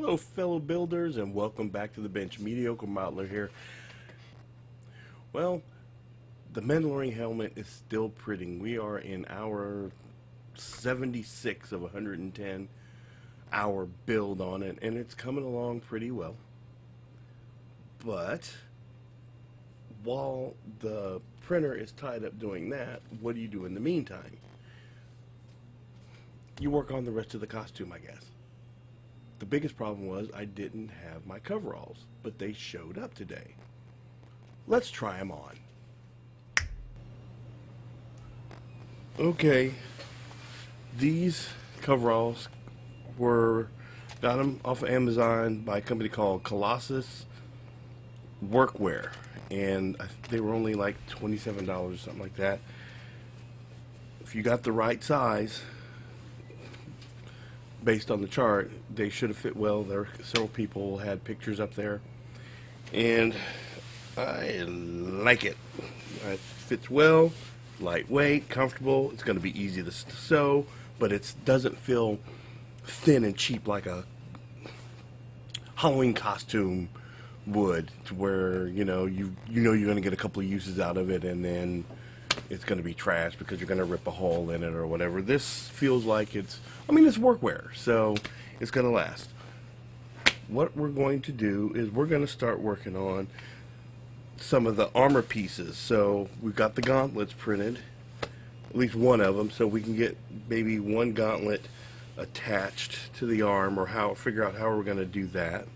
Hello fellow builders and welcome back to the bench. Mediocre Modeler here. Well, the Mandalorian helmet is still printing. We are in our 76 of 110 hour build on it, and it's coming along pretty well. But while the printer is tied up doing that, what do you do in the meantime? You work on the rest of the costume, I guess. The biggest problem was I didn't have my coveralls, but they showed up today. Let's try them on. Okay, these coveralls got them off of Amazon by a company called Colossus Workwear, and they were only like $27 or something like that. If you got the right size, based on the chart, they should have fit well. There, several people had pictures up there, and I like it. It fits well, lightweight, comfortable. It's going to be easy to sew, but it doesn't feel thin and cheap like a Halloween costume would, to where you know you're going to get a couple of uses out of it, and then it's going to be trash because you're going to rip a hole in it or whatever. This feels like it's workwear, so it's going to last. What we're going to do is we're going to start working on some of the armor pieces. So we've got the gauntlets printed, at least one of them, so we can get maybe one gauntlet attached to the arm, or figure out how we're going to do that.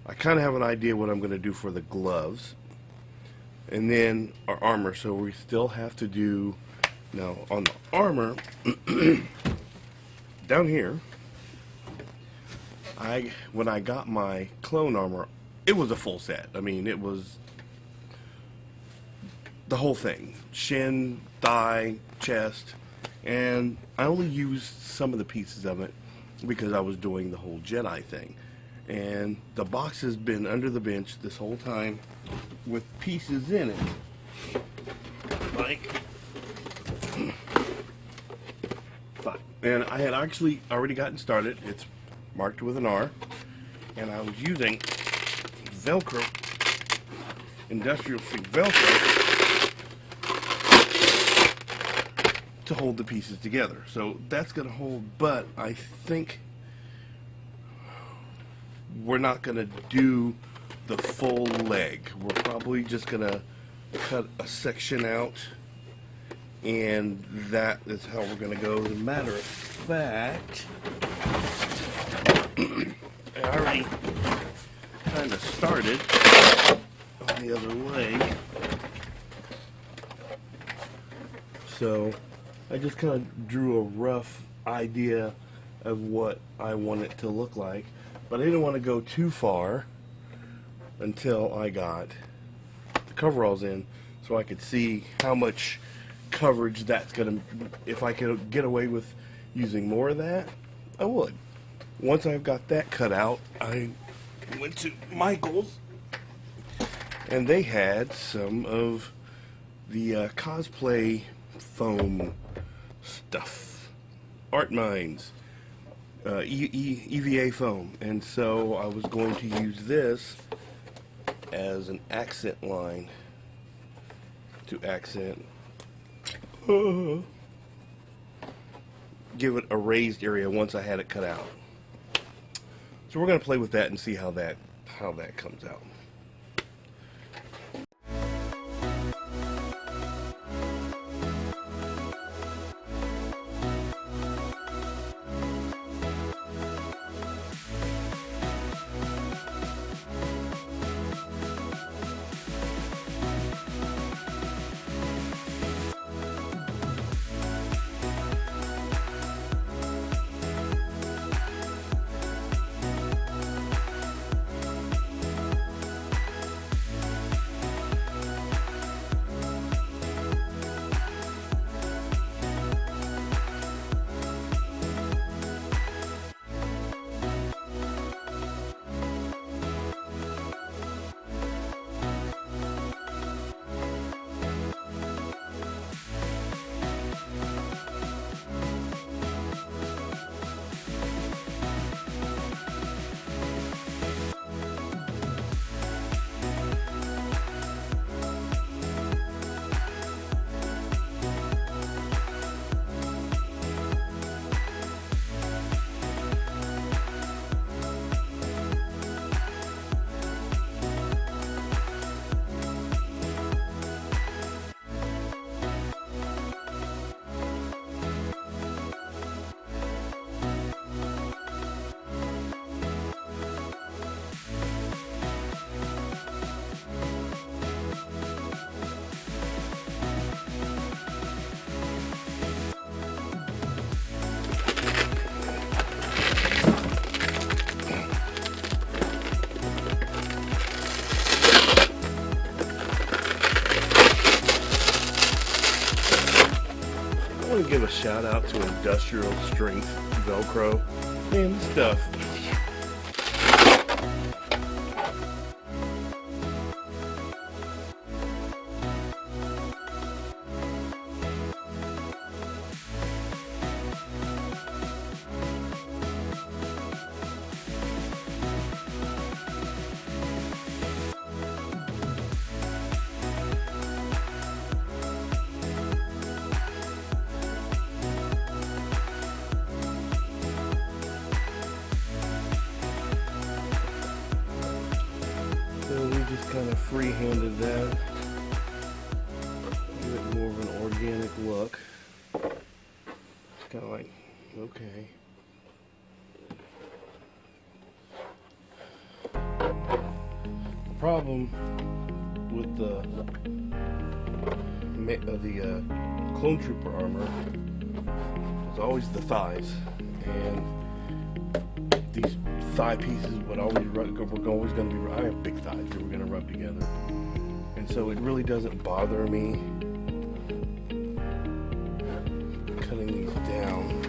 I kind of have an idea what I'm going to do for the gloves. And then our armor, so we still have to do, now on the armor, down here, when I got my clone armor, it was a full set. I mean, it was the whole thing, shin, thigh, chest, and I only used some of the pieces of it because I was doing the whole Jedi thing. And the box has been under the bench this whole time with pieces in it, like five. And I had actually already gotten started. It's marked with an R, and I was using Velcro, industrial stick Velcro, to hold the pieces together. So that's going to hold, but I think we're not going to do the full leg. We're probably just going to cut a section out, and that is how we're going to go. As a matter of fact, I already kind of started on the other leg. So I just kind of drew a rough idea of what I want it to look like. But I didn't want to go too far until I got the coveralls in, so I could see how much coverage that's going to, if I could get away with using more of that, I would. Once I've got that cut out, I went to Michael's, and they had some of the cosplay foam stuff, Art Minds. EVA foam, and so I was going to use this as an accent line to accent, give it a raised area once I had it cut out. So we're going to play with that and see how that comes out. to give a shout out to Industrial Strength Velcro. Man, this stuff. So we just kind of free-handed that. Give it more of an organic look. It's kind of like, okay. The problem with the clone trooper armor is always the thighs, and these thigh pieces would always we're always going to be. I have big thighs that we're going to rub together, and so it really doesn't bother me cutting these down.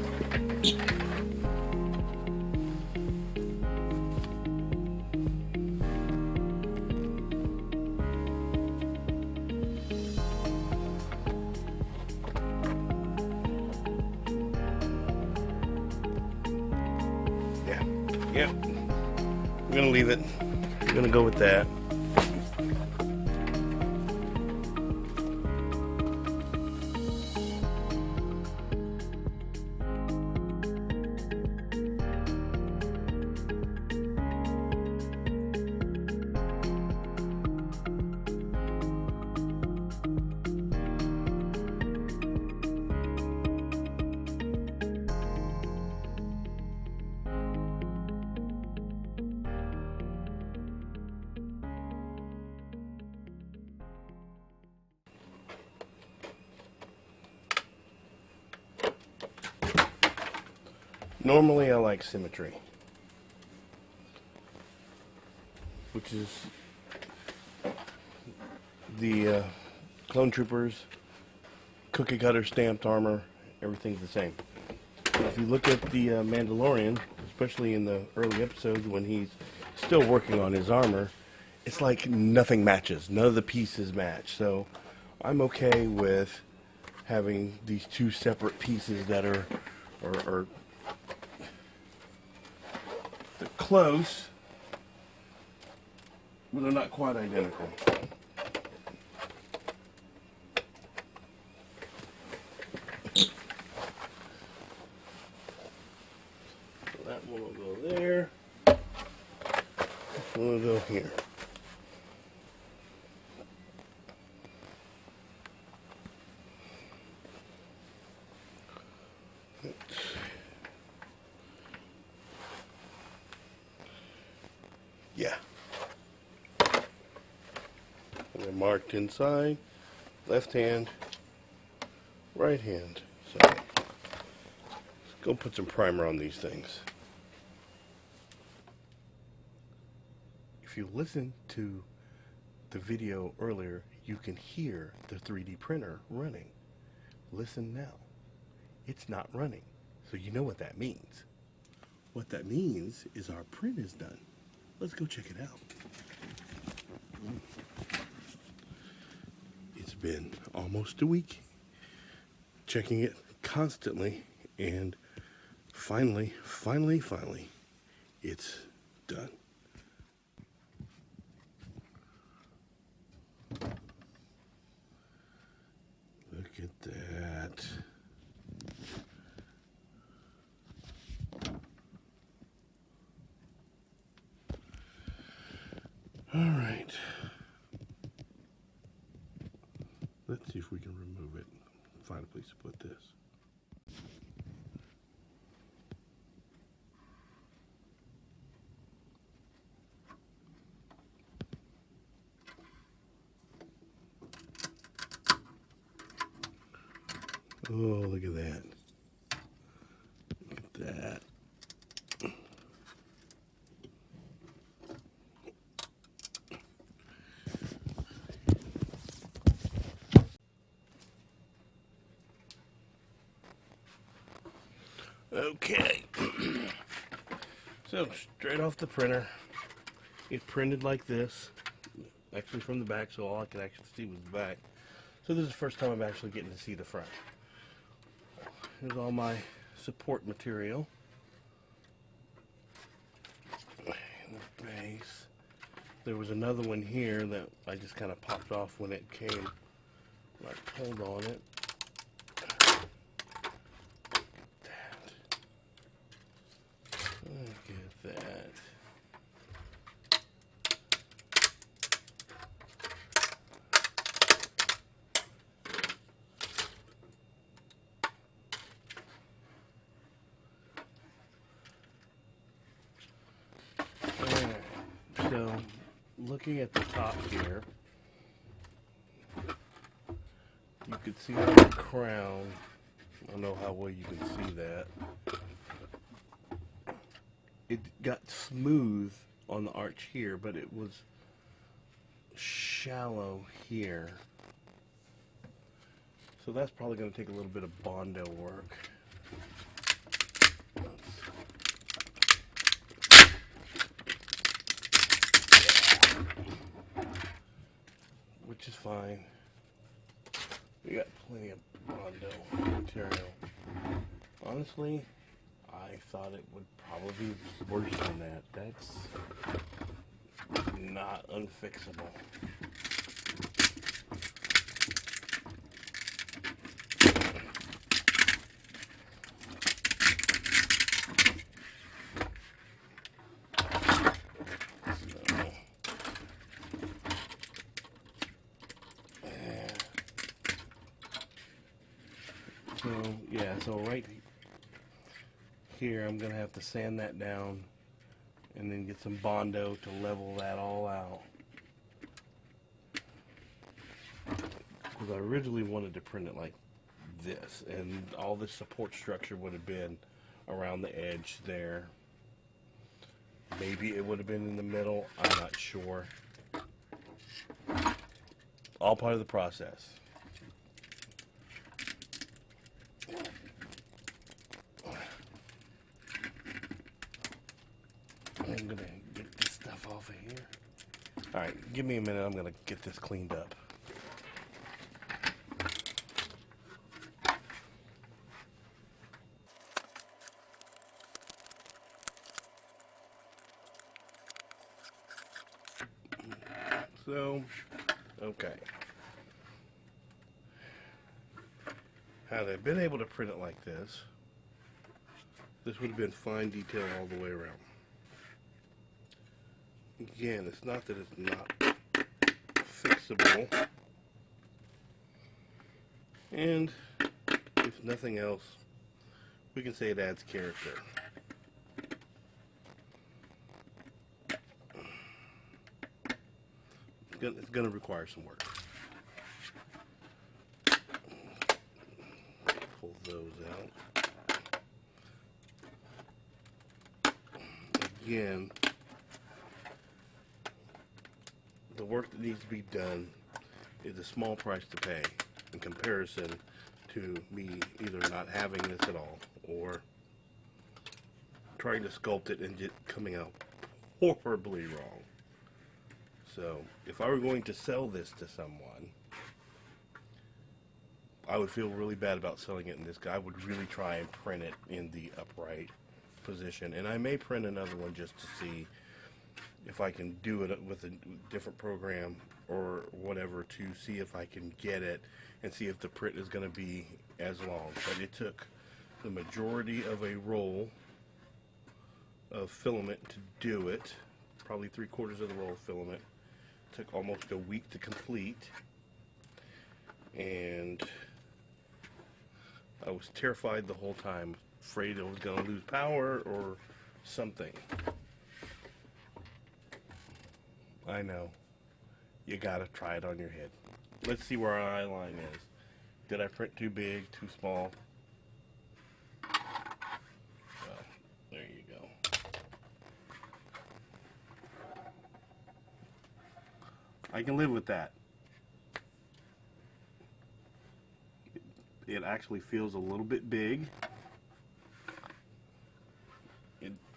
Yep, I'm gonna leave it. I'm gonna go with that. Normally I like symmetry, which is the clone troopers, cookie cutter stamped armor, everything's the same. If you look at the Mandalorian, especially in the early episodes when he's still working on his armor, it's like nothing matches, none of the pieces match. So I'm okay with having these two separate pieces that are they're close, but they're not quite identical. So that one will go there. This one will go here. Yeah. And they're marked inside, left hand, right hand. So let's go put some primer on these things. If you listen to the video earlier, you can hear the 3D printer running. Listen now. It's not running. So you know what that means. What that means is our print is done. Let's go check it out. It's been almost a week checking it constantly, and finally, it's done. Look at that. All right. Let's see if we can remove it. Find a place to put this. Oh, look at that. Look at that. Okay. So straight off the printer, it printed like this. Actually from the back, so all I could actually see was the back. So this is the first time I'm actually getting to see the front. Here's all my support material. And the base. There was another one here that I just kind of popped off when it came. I pulled on it. Look at that. Alright, so looking at the top here, you can see on the crown, I don't know how well you can see that, it got smooth on the arch here, but it was shallow here. So that's probably going to take a little bit of Bondo work. Which is fine. We got plenty of Bondo material. Honestly, I thought it would probably be worse than that. That's not unfixable. So yeah, so right here I'm gonna have to sand that down and then get some Bondo to level that all out. Because I originally wanted to print it like this, and all the support structure would have been around the edge there. Maybe it would have been in the middle, I'm not sure. All part of the process. I'm gonna get this stuff off of here. Alright, give me a minute, I'm gonna get this cleaned up. So, okay. Had I been able to print it like this, this would have been fine detail all the way around. Again, it's not that it's not fixable. And if nothing else, we can say it adds character. It's going to require some work. Pull those out. Again, the work that needs to be done is a small price to pay in comparison to me either not having this at all or trying to sculpt it and just coming out horribly wrong. So if I were going to sell this to someone, I would feel really bad about selling it in this guy. I would really try and print it in the upright position, and I may print another one just to see if I can do it with a different program or whatever to see if I can get it and see if the print is going to be as long. But it took the majority of a roll of filament to do it, probably 3/4 of the roll of filament. It took almost a week to complete, and I was terrified the whole time, afraid I was going to lose power or something. I know. You gotta try it on your head. Let's see where our eye line is. Did I print too big, too small? Well, there you go. I can live with that. It actually feels a little bit big.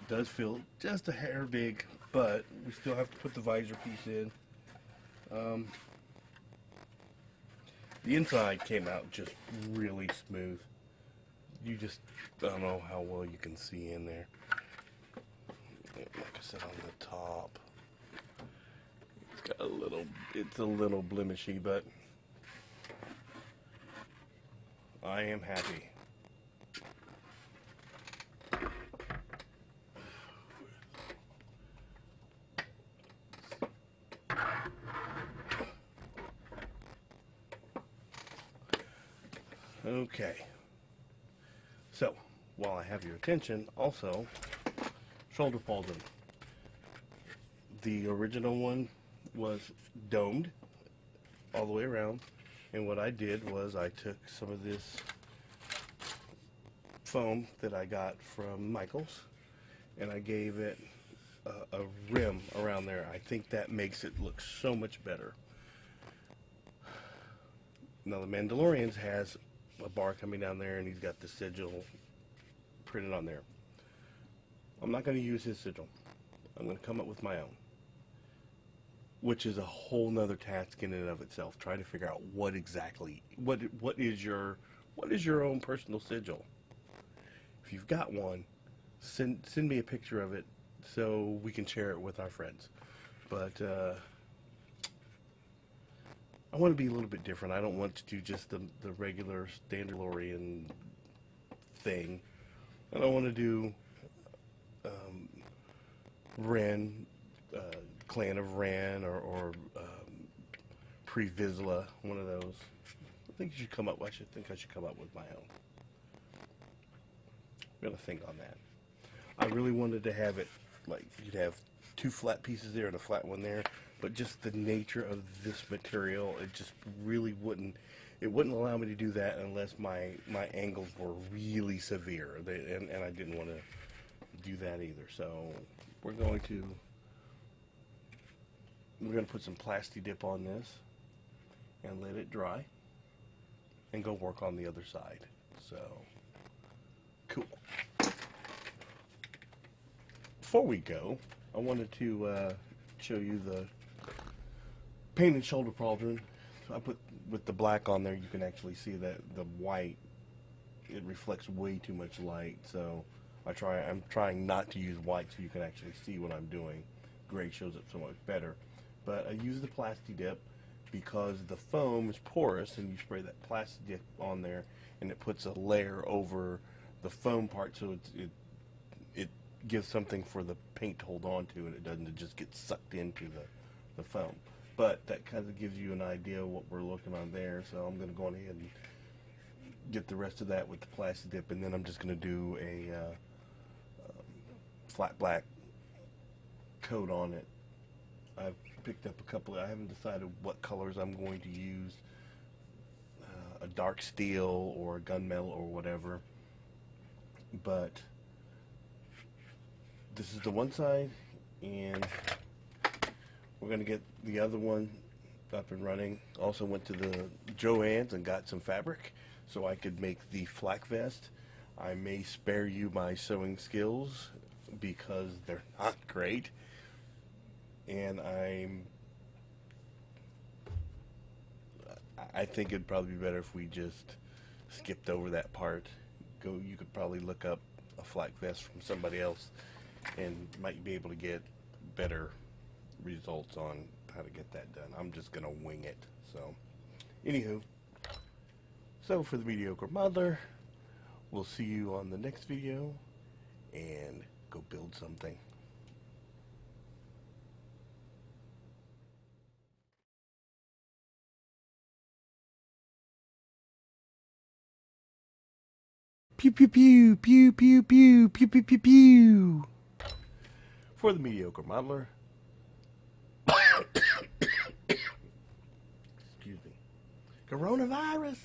does feel just a hair big, but we still have to put the visor piece in. The inside came out just really smooth. I don't know how well you can see in there. Like I said, on the top, it's a little blemishy, but I am happy. Okay, so while I have your attention, also shoulder pauldron. The original one was domed all the way around, and what I did was I took some of this foam that I got from Michael's and I gave it a rim around there. I think that makes it look so much better. Now the Mandalorian has a bar coming down there and he's got the sigil printed on there. I'm not going to use his sigil. I'm going to come up with my own, which is a whole nother task in and of itself. Try to figure out what is your own personal sigil. If you've got one, send me a picture of it so we can share it with our friends. But I want to be a little bit different. I don't want to do just the regular Mandalorian thing. I don't want to do Ren, Clan of Ren, or Pre-Vizsla, one of those. I think I should come up with my own. I'm gonna think on that. I really wanted to have it like you'd have two flat pieces there and a flat one there, but just the nature of this material, it just really wouldn't allow me to do that unless my angles were really severe, and I didn't want to do that either. So we're going to put some plasti dip on this and let it dry and go work on the other side. So cool. Before we go, I wanted to show you the painted shoulder pauldron. I put with the black on there. You can actually see that the white, it reflects way too much light. So I'm trying not to use white so you can actually see what I'm doing. Gray shows up so much better. But I use the plasti dip because the foam is porous, and you spray that plasti dip on there, and it puts a layer over the foam part, so it gives something for the paint to hold on to, and it doesn't just get sucked into the foam. But that kind of gives you an idea of what we're looking on there. So I'm going to go on ahead and get the rest of that with the plasti dip, and then I'm just going to do a flat black coat on it. I've picked up a couple. I haven't decided what colors I'm going to use. A dark steel or a gunmetal or whatever. But this is the one side, and we're going to get the other one up and running. Also went to the Joann's and got some fabric so I could make the flak vest. I may spare you my sewing skills because they're not great, and I think it'd probably be better if we just skipped over that part. You could probably look up a flak vest from somebody else and might be able to get better results on how to get that done. I'm just gonna wing it. So anywho, so for the mediocre modeler, we'll see you on the next video, and go build something. Pew pew pew pew pew pew pew pew pew pew. For the mediocre modeler. Excuse me. Coronavirus.